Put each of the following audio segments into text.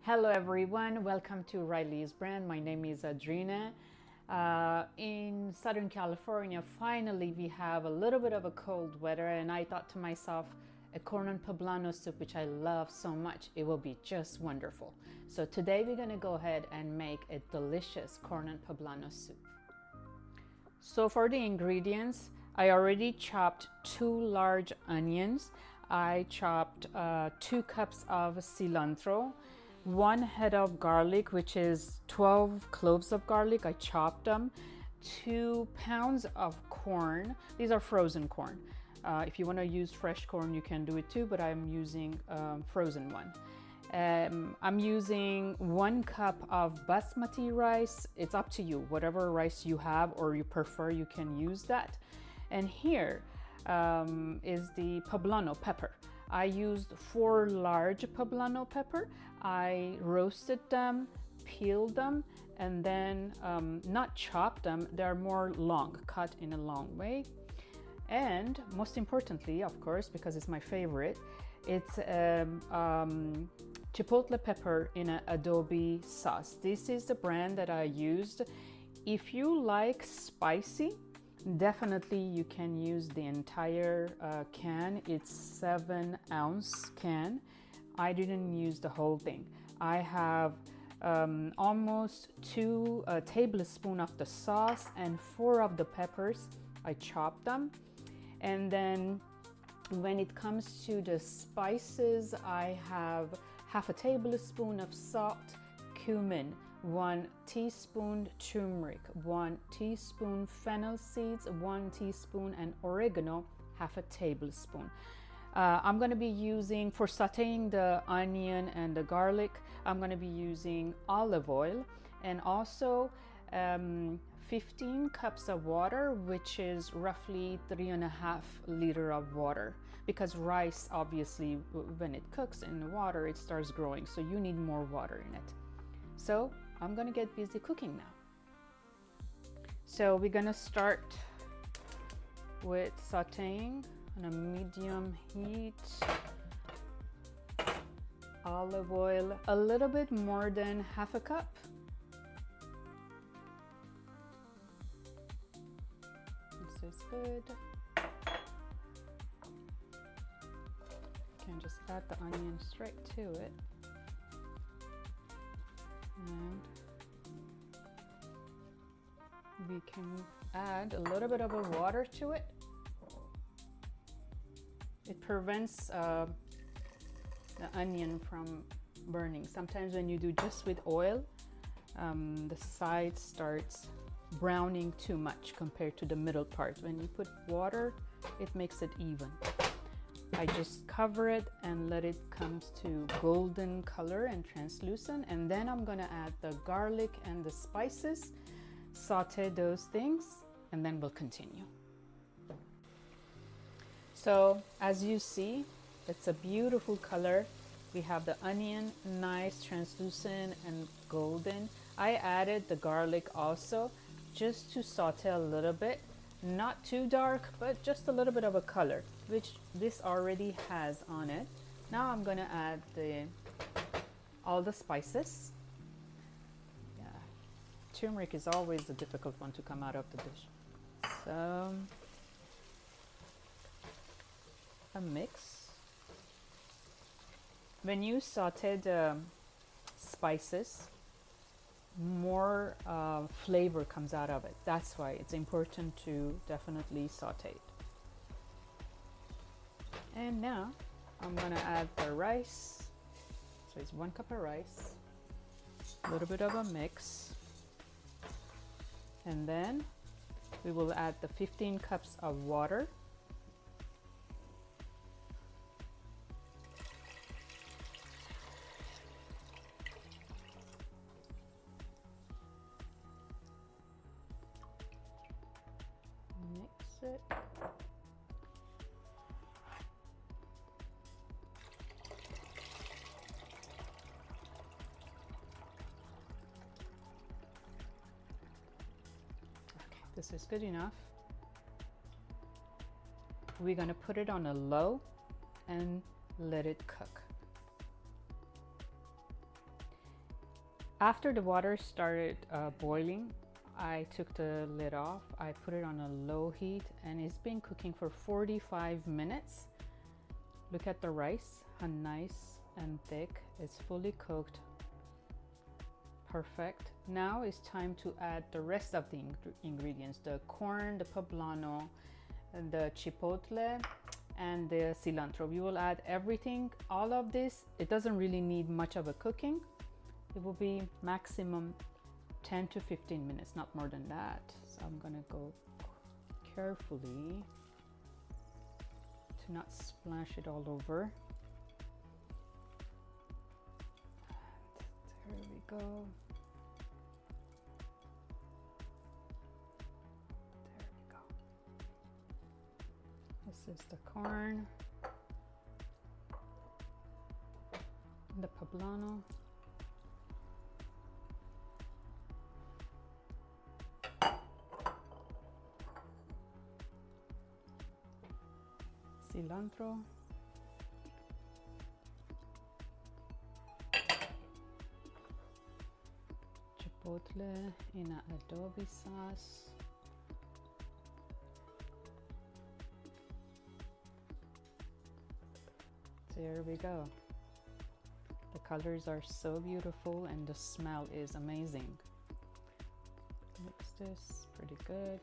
Hello everyone, welcome to Riley's Brand. My name is Adrina. In Southern California, finally we have a little bit of a cold weather, and I thought to myself, a corn and poblano soup, which I love so much, it will be just wonderful. So today we're gonna go ahead and make a delicious corn and poblano soup. So for the ingredients, I already chopped 2 large onions. I chopped 2 cups of cilantro, 1 head of garlic, which is 12 cloves of garlic. I chopped them. 2 pounds of corn. These are frozen corn. If you want to use fresh corn, you can do it too, but I'm using frozen one. I'm using 1 cup of basmati rice. It's up to you. Whatever rice you have or you prefer, you can use that. And here is the poblano pepper. I used 4 large poblano pepper. I roasted them, peeled them, and then not chopped them. They're more long, cut in a long way. And most importantly, of course, because it's my favorite, it's Chipotle Pepper in an Adobe sauce. This is the brand that I used. If you like spicy, definitely you can use the entire can. It's 7-ounce can. I didn't use the whole thing. I have almost 2 tablespoons of the sauce and 4 of the peppers. I chopped them. And then when it comes to the spices, I have half a tablespoon of salt, cumin, 1 teaspoon turmeric, 1 teaspoon fennel seeds, 1 teaspoon, and oregano, half a tablespoon. I'm going to be using, for sauteing the onion and the garlic, I'm going to be using olive oil, and also 15 cups of water, which is roughly 3.5 liters of water, because rice, obviously, when it cooks in the water, it starts growing, so you need more water in it. So I'm gonna get busy cooking now. So we're gonna start with sauteing on a medium heat. Olive oil, a little bit more than half a cup. This is good. You can just add the onion straight to it. And we can add a little bit of a water to it. It prevents the onion from burning. Sometimes when you do just with oil, the side starts browning too much compared to the middle part. When you put water, it makes it even. I just cover it and let it come to golden color and translucent, and then I'm gonna add the garlic and the spices, saute those things, and then we'll continue. So as you see, it's a beautiful color. We have the onion, nice, translucent and golden. I added the garlic also just to saute a little bit. Not too dark, but just a little bit of a color, which this already has on it. Now I'm gonna add all the spices. Yeah, turmeric is always the difficult one to come out of the dish. So a mix. When you saute the spices, more flavor comes out of it. That's why it's important to definitely saute it. And now I'm gonna add the rice. So it's 1 cup of rice, a little bit of a mix, and then we will add the 15 cups of water. Mix it. Okay, this is good enough. We're gonna put it on a low and let it cook. After the water started boiling, I took the lid off. I put it on a low heat and it's been cooking for 45 minutes. Look at the rice, how nice and thick. It's fully cooked. Perfect. Now it's time to add the rest of the ingredients, the corn, the poblano, the chipotle, and the cilantro. We will add everything, all of this. It doesn't really need much of a cooking. It will be maximum 10 to 15 minutes, not more than that. So I'm gonna go carefully to not splash it all over. And there we go. There we go. This is the corn, the poblano. Cilantro, chipotle in an adobe sauce, there we go. The colors are so beautiful and the smell is amazing. Mix this pretty good.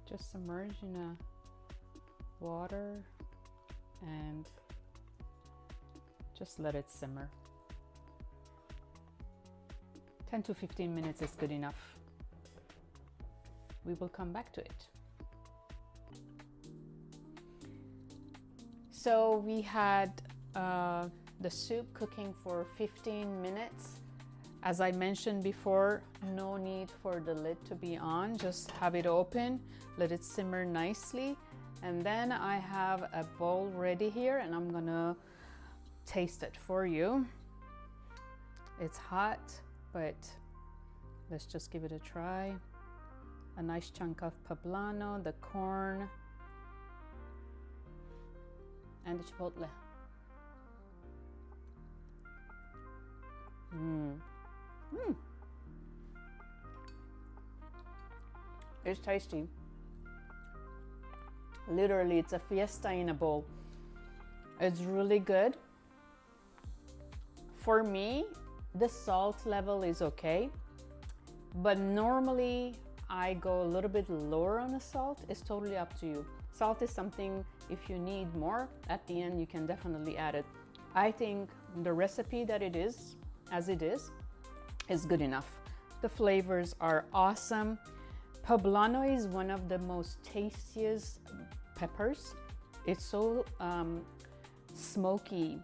Just submerge in a water and just let it simmer. 10 to 15 minutes is good enough. We will come back to it. So we had the soup cooking for 15 minutes. As I mentioned before, no need for the lid to be on, just have it open, let it simmer nicely. And then I have a bowl ready here and I'm gonna taste it for you. It's hot, but let's just give it a try. A nice chunk of poblano, the corn, and the chipotle. It's tasty. Literally, it's a fiesta in a bowl. It's really good. For me, the salt level is okay, but normally I go a little bit lower on the salt. It's totally up to you. Salt is something, if you need more, at the end you can definitely add it. I think the recipe that it is, as it is good enough. The flavors are awesome. Poblano is one of the most tastiest peppers. It's so smoky,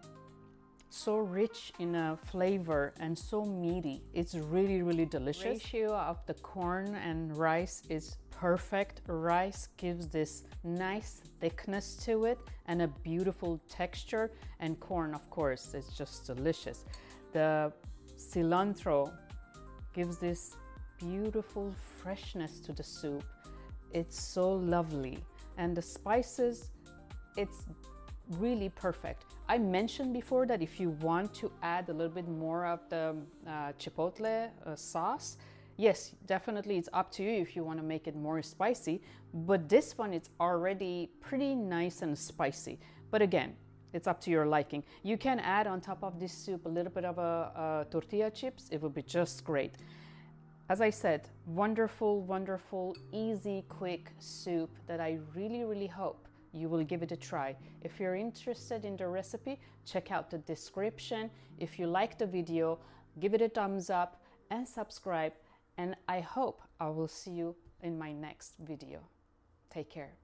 so rich in a flavor and so meaty. It's really, really delicious. The ratio of the corn and rice is perfect. Rice gives this nice thickness to it and a beautiful texture, and corn, of course, is just delicious. The cilantro gives this beautiful freshness to the soup. It's so lovely. And the spices, it's really perfect. I mentioned before that if you want to add a little bit more of the chipotle sauce, yes, definitely it's up to you if you want to make it more spicy, but this one it's already pretty nice and spicy. But again, it's up to your liking. You can add on top of this soup a little bit of a tortilla chips. It will be just great. As I said, wonderful, wonderful, easy, quick soup that I really, really hope you will give it a try. If you're interested in the recipe, check out the description. If you like the video, give it a thumbs up and subscribe. And I hope I will see you in my next video. Take care.